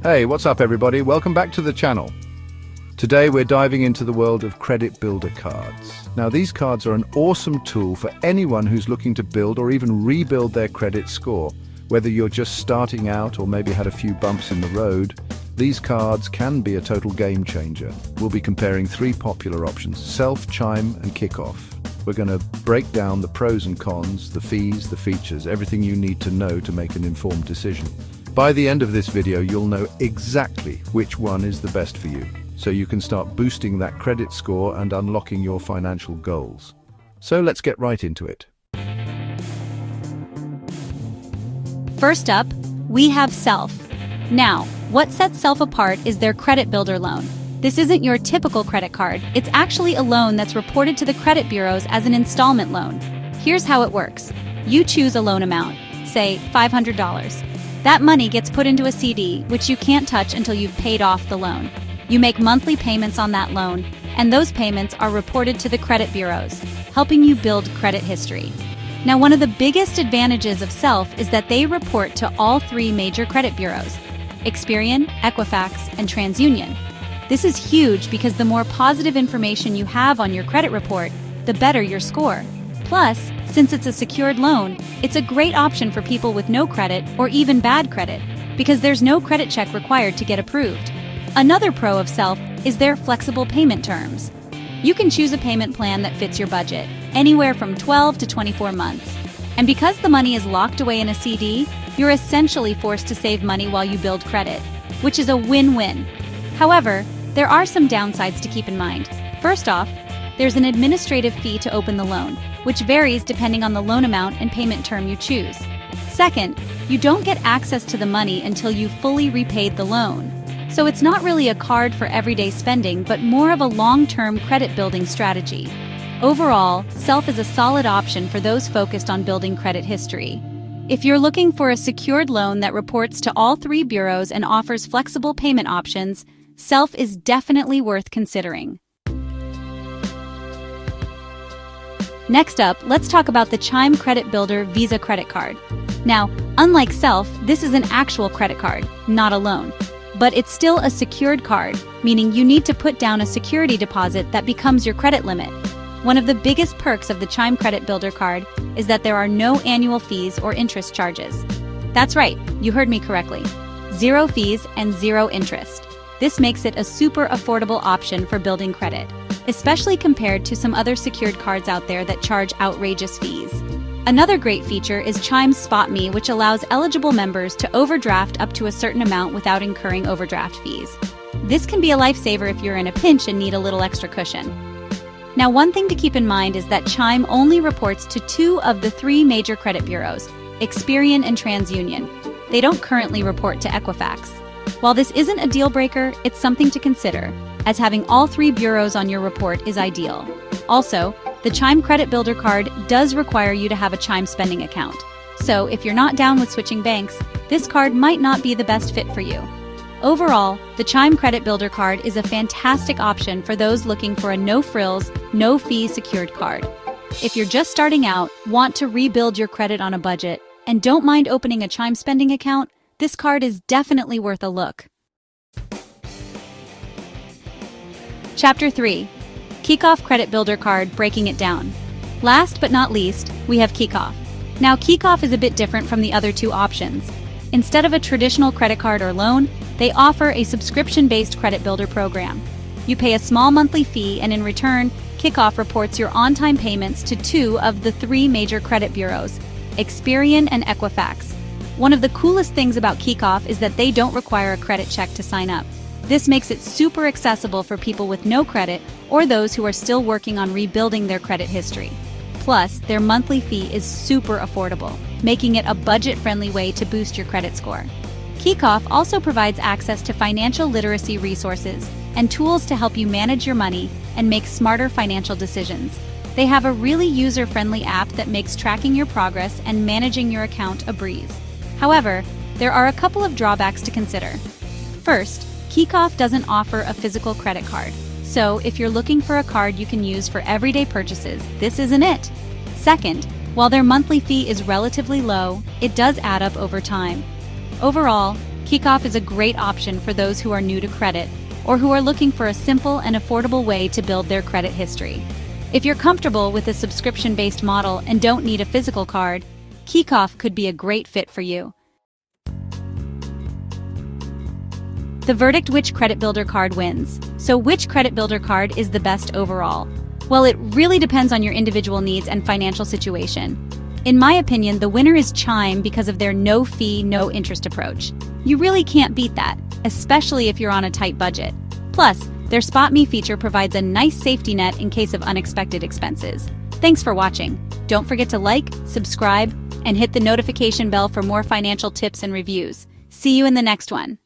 Hey, what's up everybody? Welcome back to the channel. Today we're diving into the world of credit builder cards. Now these cards are an awesome tool for anyone who's looking to build or even rebuild their credit score. Whether you're just starting out or maybe had a few bumps in the road, these cards can be a total game changer. We'll be comparing three popular options: Self, Chime, and Kikoff. We're going to break down the pros and cons, the fees, the features, everything you need to know to make an informed decision. By the end of this video, you'll know exactly which one is the best for you, so you can start boosting that credit score and unlocking your financial goals. So let's get right into it. First up, we have Self. Now, what sets Self apart is their credit builder loan. This isn't your typical credit card. It's actually a loan that's reported to the credit bureaus as an installment loan. Here's how it works. You choose a loan amount, say $500. That money gets put into a CD, which you can't touch until you've paid off the loan. You make monthly payments on that loan, and those payments are reported to the credit bureaus, helping you build credit history. Now, one of the biggest advantages of Self is that they report to all three major credit bureaus: Experian, Equifax, and TransUnion. This is huge because the more positive information you have on your credit report, the better your score. Plus, since it's a secured loan, it's a great option for people with no credit or even bad credit, because there's no credit check required to get approved. Another pro of Self is their flexible payment terms. You can choose a payment plan that fits your budget, anywhere from 12 to 24 months. And because the money is locked away in a CD, you're essentially forced to save money while you build credit, which is a win-win. However, there are some downsides to keep in mind. First off, there's an administrative fee to open the loan, which varies depending on the loan amount and payment term you choose. Second, you don't get access to the money until you've fully repaid the loan. So it's not really a card for everyday spending, but more of a long-term credit-building strategy. Overall, Self is a solid option for those focused on building credit history. If you're looking for a secured loan that reports to all three bureaus and offers flexible payment options, Self is definitely worth considering. Next up, let's talk about the Chime Credit Builder Visa Credit Card. Now, unlike Self, this is an actual credit card, not a loan. But it's still a secured card, meaning you need to put down a security deposit that becomes your credit limit. One of the biggest perks of the Chime Credit Builder card is that there are no annual fees or interest charges. That's right, you heard me correctly. 0 fees and 0 interest. This makes it a super affordable option for building credit, especially compared to some other secured cards out there that charge outrageous fees. Another great feature is Chime's Spot Me, which allows eligible members to overdraft up to a certain amount without incurring overdraft fees. This can be a lifesaver if you're in a pinch and need a little extra cushion. Now, one thing to keep in mind is that Chime only reports to 2 of the 3 major credit bureaus, Experian and TransUnion. They don't currently report to Equifax. While this isn't a deal breaker, it's something to consider, as having all 3 bureaus on your report is ideal. Also, the Chime Credit Builder card does require you to have a Chime spending account. So if you're not down with switching banks, this card might not be the best fit for you. Overall, the Chime Credit Builder card is a fantastic option for those looking for a no-frills, no-fee secured card. If you're just starting out, want to rebuild your credit on a budget, and don't mind opening a Chime spending account, this card is definitely worth a look. Chapter 3. Kikoff Credit Builder Card, breaking it down. Last but not least, we have Kikoff. Now, Kikoff is a bit different from the other 2 options. Instead of a traditional credit card or loan, they offer a subscription-based credit builder program. You pay a small monthly fee, and in return, Kikoff reports your on-time payments to 2 of the 3 major credit bureaus, Experian and Equifax. One of the coolest things about Kikoff is that they don't require a credit check to sign up. This makes it super accessible for people with no credit or those who are still working on rebuilding their credit history. Plus, their monthly fee is super affordable, making it a budget-friendly way to boost your credit score. Kikoff also provides access to financial literacy resources and tools to help you manage your money and make smarter financial decisions. They have a really user-friendly app that makes tracking your progress and managing your account a breeze. However, there are a couple of drawbacks to consider. First, Kikoff doesn't offer a physical credit card, so if you're looking for a card you can use for everyday purchases, this isn't it. Second, while their monthly fee is relatively low, it does add up over time. Overall, Kikoff is a great option for those who are new to credit or who are looking for a simple and affordable way to build their credit history. If you're comfortable with a subscription-based model and don't need a physical card, Kikoff could be a great fit for you. The verdict: which credit builder card wins? So which credit builder card is the best overall? Well, it really depends on your individual needs and financial situation. In my opinion, the winner is Chime because of their no-fee, no-interest approach. You really can't beat that, especially if you're on a tight budget. Plus, their Spot Me feature provides a nice safety net in case of unexpected expenses. Thanks for watching. Don't forget to like, subscribe, and hit the notification bell for more financial tips and reviews. See you in the next one.